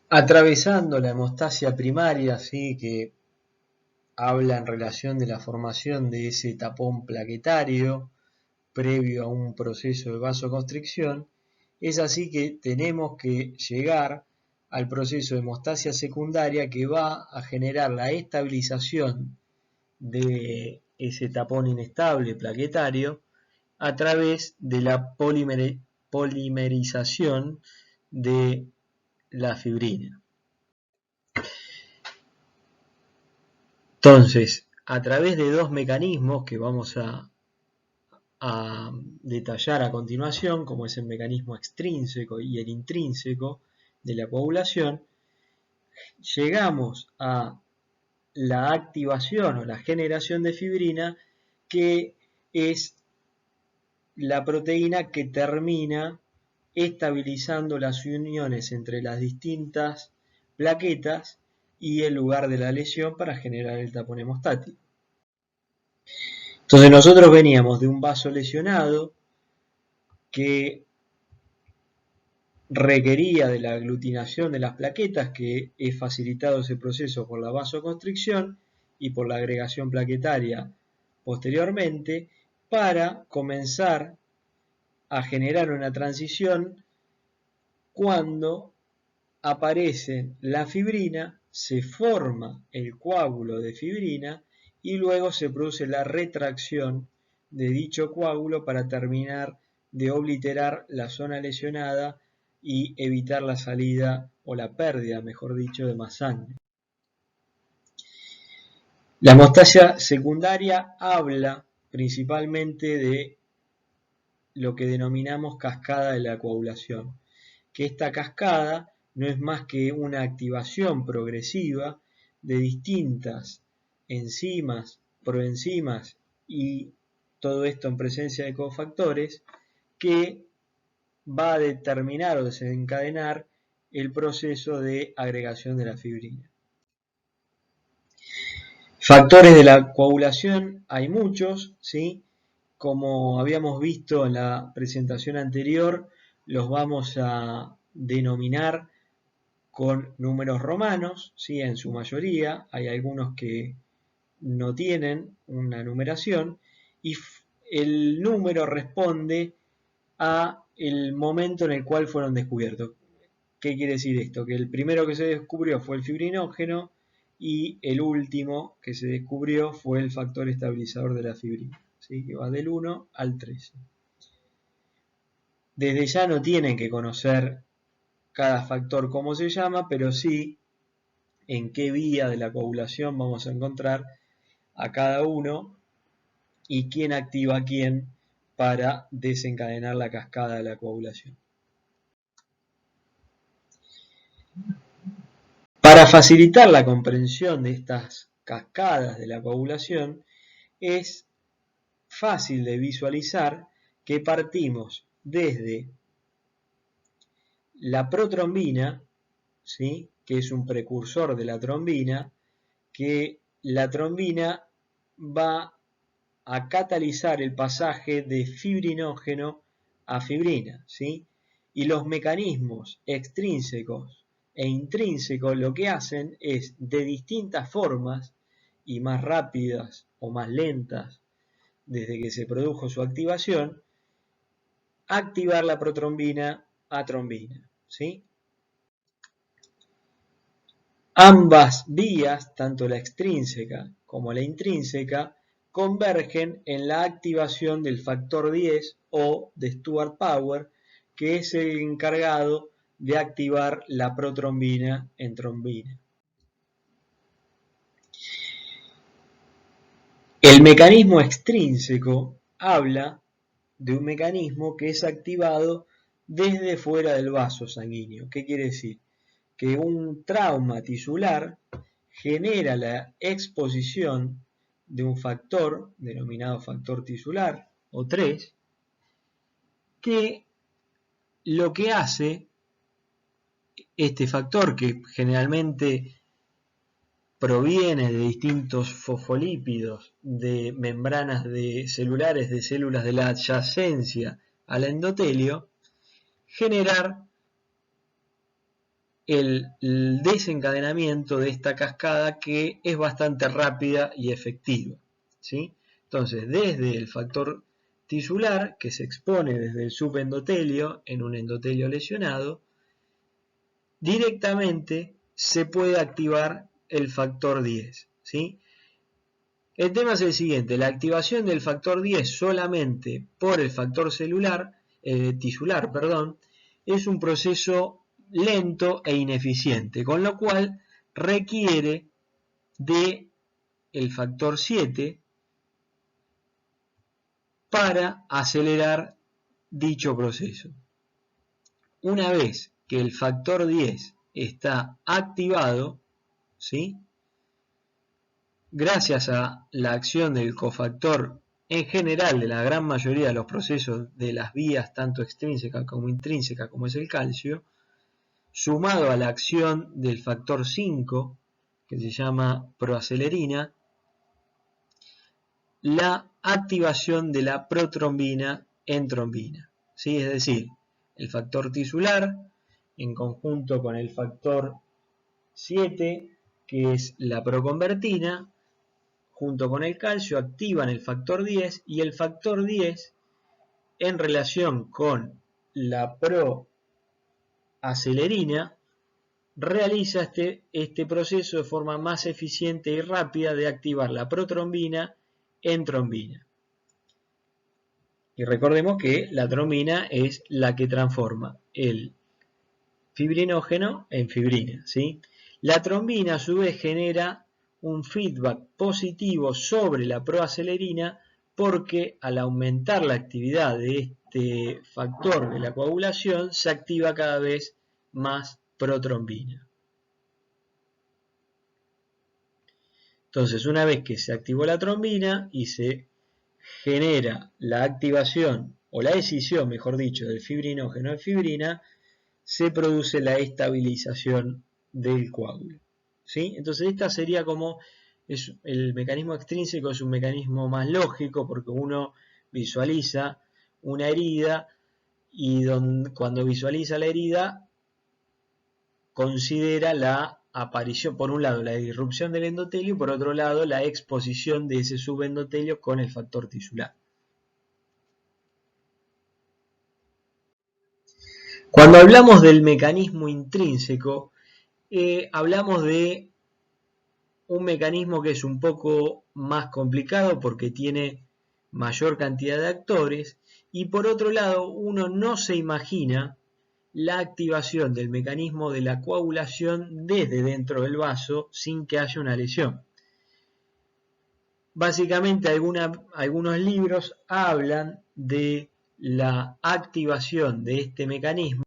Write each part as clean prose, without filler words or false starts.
Atravesando la hemostasia primaria, ¿sí? Que habla en relación de la formación de ese tapón plaquetario previo a un proceso de vasoconstricción, es así que tenemos que llegar al proceso de hemostasia secundaria que va a generar la estabilización de ese tapón inestable plaquetario a través de la polimerización de la fibrina. Entonces, a través de dos mecanismos que vamos a detallar a continuación, como es el mecanismo extrínseco y el intrínseco de la coagulación, llegamos a la activación o la generación de fibrina, que es la proteína que termina estabilizando las uniones entre las distintas plaquetas y el lugar de la lesión para generar el tapón hemostático. Entonces nosotros veníamos de un vaso lesionado que requería de la aglutinación de las plaquetas, que es facilitado ese proceso por la vasoconstricción y por la agregación plaquetaria posteriormente, para comenzar a generar una transición cuando aparece la fibrina, se forma el coágulo de fibrina y luego se produce la retracción de dicho coágulo para terminar de obliterar la zona lesionada y evitar la salida o la pérdida, mejor dicho, de más sangre. La hemostasia secundaria habla principalmente de lo que denominamos cascada de la coagulación, que esta cascada no es más que una activación progresiva de distintas enzimas, proenzimas y todo esto en presencia de cofactores, que va a determinar o desencadenar el proceso de agregación de la fibrina. Factores de la coagulación hay muchos, ¿sí? Como habíamos visto en la presentación anterior, los vamos a denominar con números romanos, ¿sí? En su mayoría, hay algunos que no tienen una numeración, y el número responde a el momento en el cual fueron descubiertos. ¿Qué quiere decir esto? Que el primero que se descubrió fue el fibrinógeno y el último que se descubrió fue el factor estabilizador de la fibrina, ¿sí? Que va del 1 al 13. Desde ya no tienen que conocer cada factor cómo se llama, pero sí en qué vía de la coagulación vamos a encontrar a cada uno y quién activa a quién para desencadenar la cascada de la coagulación. Para facilitar la comprensión de estas cascadas de la coagulación, es fácil de visualizar que partimos desde la protrombina, ¿sí? Que es un precursor de la trombina, que la trombina va a catalizar el pasaje de fibrinógeno a fibrina, ¿sí? Y los mecanismos extrínsecos e intrínsecos lo que hacen es, de distintas formas y más rápidas o más lentas desde que se produjo su activación, activar la protrombina a trombina, ¿sí? Ambas vías, tanto la extrínseca como la intrínseca, convergen en la activación del factor 10 o de Stuart Power, que es el encargado de activar la protrombina en trombina. El mecanismo extrínseco habla de un mecanismo que es activado desde fuera del vaso sanguíneo. ¿Qué quiere decir? Que un trauma tisular genera la exposición de un factor denominado factor tisular o 3, que lo que hace este factor, que generalmente proviene de distintos fosfolípidos de membranas celulares de células de la adyacencia al endotelio, generar el desencadenamiento de esta cascada, que es bastante rápida y efectiva, ¿sí? Entonces, desde el factor tisular, que se expone desde el subendotelio en un endotelio lesionado, directamente se puede activar el factor 10, ¿sí? El tema es el siguiente: la activación del factor 10 solamente por el factor tisular, es un proceso lento e ineficiente, con lo cual requiere de el factor 7 para acelerar dicho proceso. Una vez que el factor 10 está activado, ¿sí?, gracias a la acción del cofactor en general de la gran mayoría de los procesos de las vías tanto extrínsecas como intrínsecas, como es el calcio, sumado a la acción del factor 5, que se llama proacelerina, la activación de la protrombina en trombina, ¿sí? Es decir, el factor tisular en conjunto con el factor 7, que es la proconvertina, junto con el calcio activan el factor 10, y el factor 10 en relación con la proacelerina realiza este proceso de forma más eficiente y rápida de activar la protrombina en trombina. Y recordemos que la trombina es la que transforma el fibrinógeno en fibrina, ¿sí? La trombina a su vez genera un feedback positivo sobre la proacelerina, porque al aumentar la actividad de este factor de la coagulación se activa cada vez más protrombina. Entonces, una vez que se activó la trombina y se genera la activación o la escisión, mejor dicho, del fibrinógeno en fibrina, se produce la estabilización del coágulo, ¿sí? Entonces, esta sería como el mecanismo extrínseco. Es un mecanismo más lógico porque uno visualiza una herida y cuando visualiza la herida considera la aparición, por un lado, la disrupción del endotelio y por otro lado la exposición de ese subendotelio con el factor tisular. Cuando hablamos del mecanismo intrínseco, hablamos de un mecanismo que es un poco más complicado porque tiene mayor cantidad de actores, y por otro lado uno no se imagina la activación del mecanismo de la coagulación desde dentro del vaso sin que haya una lesión. Básicamente algunos libros hablan de la activación de este mecanismo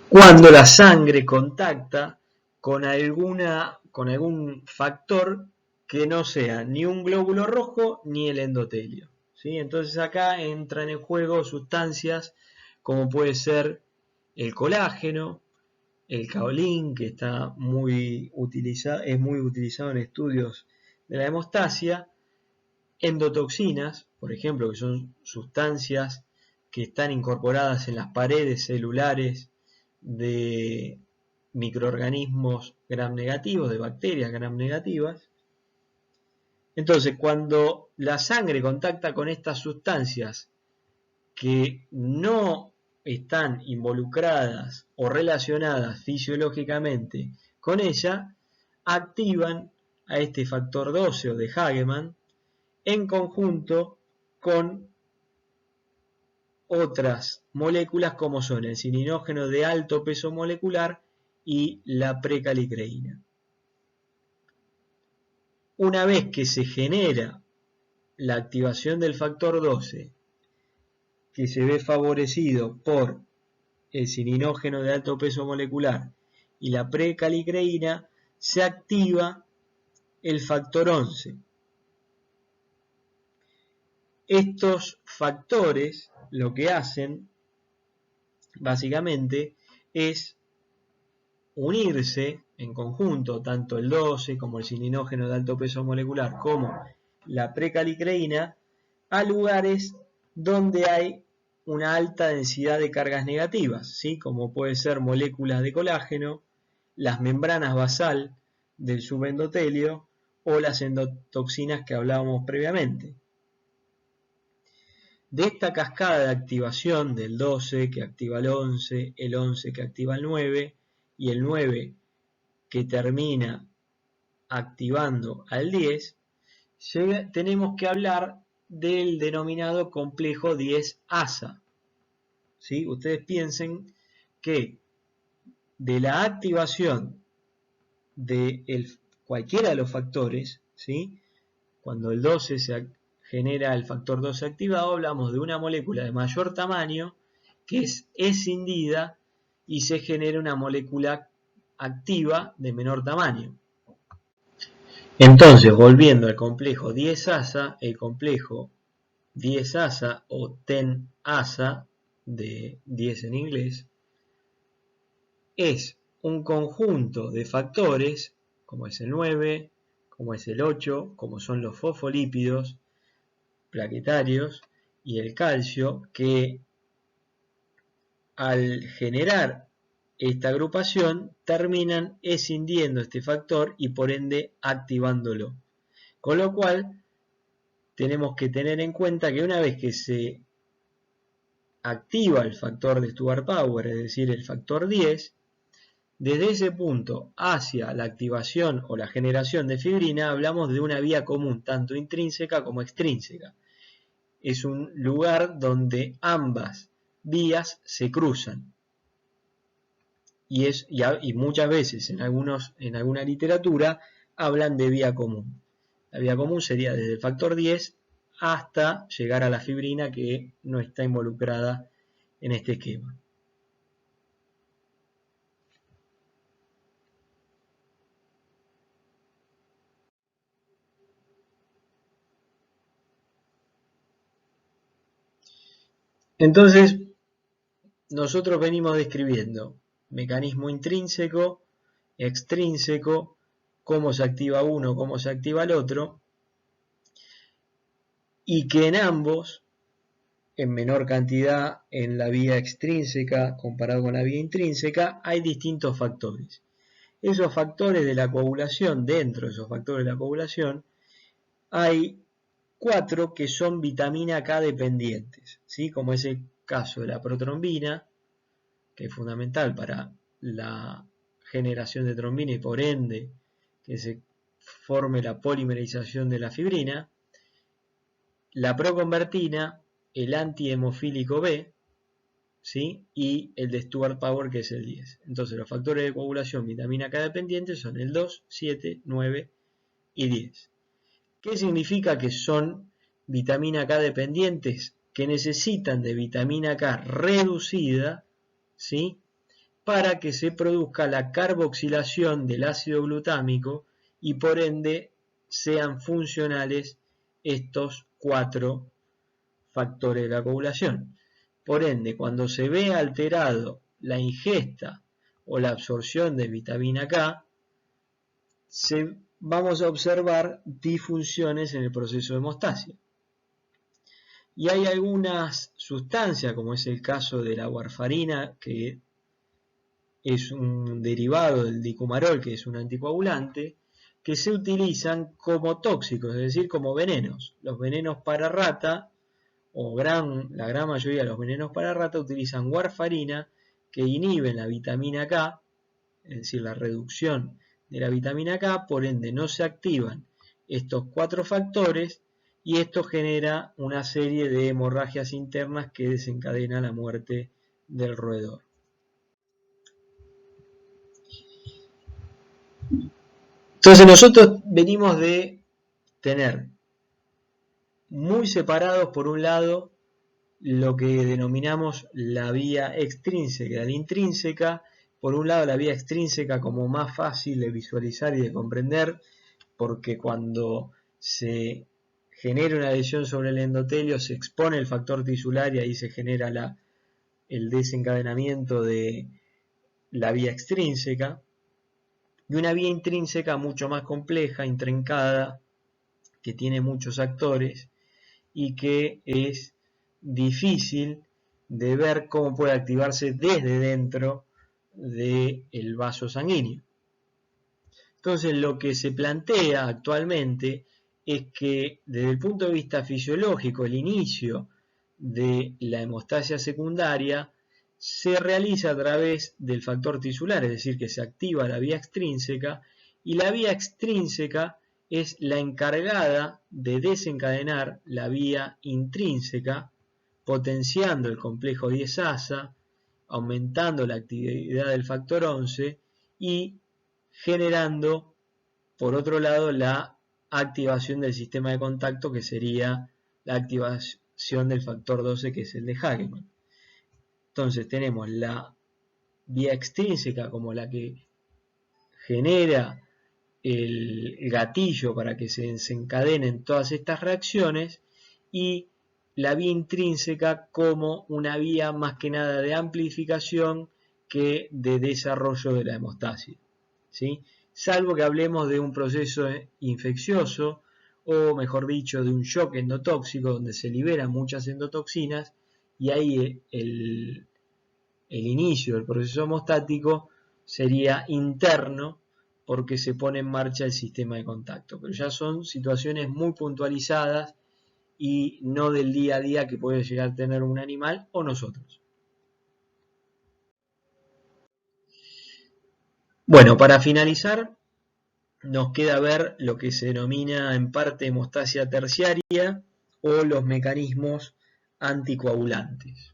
cuando la sangre contacta con algún factor que no sea ni un glóbulo rojo ni el endotelio, ¿sí? Entonces acá entran en juego sustancias como puede ser el colágeno, el caolín, que es muy utilizado en estudios de la hemostasia, endotoxinas, por ejemplo, que son sustancias que están incorporadas en las paredes celulares de microorganismos gram negativos, de bacterias gram negativas. Entonces, cuando la sangre contacta con estas sustancias que no están involucradas o relacionadas fisiológicamente con ella, activan a este factor 12 o de Hagemann en conjunto con otras moléculas como son el cininógeno de alto peso molecular y la precalicreína. Una vez que se genera la activación del factor 12, que se ve favorecido por el cininógeno de alto peso molecular y la precalicreína, se activa el factor 11. Estos factores lo que hacen básicamente es unirse en conjunto, tanto el 12 como el cininógeno de alto peso molecular como la precalicreína, a lugares donde hay una alta densidad de cargas negativas, ¿sí? Como puede ser moléculas de colágeno, las membranas basal del subendotelio o las endotoxinas que hablábamos previamente. De esta cascada de activación del 12 que activa el 11 que activa el 9 y el 9 que termina activando al 10, tenemos que hablar del denominado complejo 10-ASA. ¿Sí? Ustedes piensen que de la activación de cualquiera de los factores, ¿sí? Cuando el 12 se genera el factor 12 activado, hablamos de una molécula de mayor tamaño que es escindida y se genera una molécula activa de menor tamaño. Entonces, volviendo al complejo 10-ASA, el complejo 10-ASA o 10-ASA, de 10 en inglés, es un conjunto de factores, como es el 9, como es el 8, como son los fosfolípidos plaquetarios y el calcio, que al generar esta agrupación terminan escindiendo este factor y por ende activándolo. Con lo cual tenemos que tener en cuenta que una vez que se activa el factor de Stewart-Power, es decir, el factor 10, desde ese punto hacia la activación o la generación de fibrina hablamos de una vía común, tanto intrínseca como extrínseca. Es un lugar donde ambas vías se cruzan. Y muchas veces en alguna literatura hablan de vía común. La vía común sería desde el factor 10 hasta llegar a la fibrina, que no está involucrada en este esquema. Entonces, nosotros venimos describiendo mecanismo intrínseco, extrínseco, cómo se activa uno, cómo se activa el otro, y que en ambos, en menor cantidad en la vía extrínseca comparado con la vía intrínseca, hay distintos factores. Esos factores de la coagulación, dentro de esos factores de la coagulación, hay 4 que son vitamina K dependientes, ¿sí? Como es el caso de la protrombina, que es fundamental para la generación de trombina y por ende que se forme la polimerización de la fibrina, la proconvertina, el antihemofílico B, ¿sí? Y el de Stewart-Power, que es el 10. Entonces los factores de coagulación vitamina K dependientes son el 2, 7, 9 y 10. ¿Qué significa que son vitamina K dependientes? Que necesitan de vitamina K reducida, ¿sí? Para que se produzca la carboxilación del ácido glutámico y por ende sean funcionales estos 4 factores de la coagulación. Por ende, cuando se ve alterado la ingesta o la absorción de vitamina K, vamos a observar disfunciones en el proceso de hemostasia. Y hay algunas sustancias, como es el caso de la warfarina, que es un derivado del dicumarol, que es un anticoagulante, que se utilizan como tóxicos, es decir, como venenos. Los venenos para rata, la gran mayoría de los venenos para rata, utilizan warfarina, que inhiben la vitamina K, es decir, la reducción de la vitamina K, por ende no se activan estos 4 factores y esto genera una serie de hemorragias internas que desencadena la muerte del roedor. Entonces nosotros venimos de tener muy separados, por un lado, lo que denominamos la vía extrínseca y la intrínseca. Por un lado, la vía extrínseca como más fácil de visualizar y de comprender, porque cuando se genera una lesión sobre el endotelio se expone el factor tisular y ahí se genera el desencadenamiento de la vía extrínseca. Y una vía intrínseca mucho más compleja, intrincada, que tiene muchos actores y que es difícil de ver cómo puede activarse desde dentro del vaso sanguíneo. Entonces lo que se plantea actualmente es que desde el punto de vista fisiológico el inicio de la hemostasia secundaria se realiza a través del factor tisular, es decir, que se activa la vía extrínseca, y la vía extrínseca es la encargada de desencadenar la vía intrínseca, potenciando el complejo 10-asa, aumentando la actividad del factor 11 y generando, por otro lado, la activación del sistema de contacto, que sería la activación del factor 12, que es el de Hagemann. Entonces tenemos la vía extrínseca como la que genera el gatillo para que se desencadenen todas estas reacciones, y la vía intrínseca como una vía más que nada de amplificación que de desarrollo de la hemostasia, ¿sí? Salvo que hablemos de un proceso infeccioso, o mejor dicho, de un shock endotóxico donde se liberan muchas endotoxinas, y ahí el inicio del proceso hemostático sería interno, porque se pone en marcha el sistema de contacto. Pero ya son situaciones muy puntualizadas y no del día a día que puede llegar a tener un animal o nosotros. Bueno, para finalizar, nos queda ver lo que se denomina en parte hemostasia terciaria o los mecanismos anticoagulantes.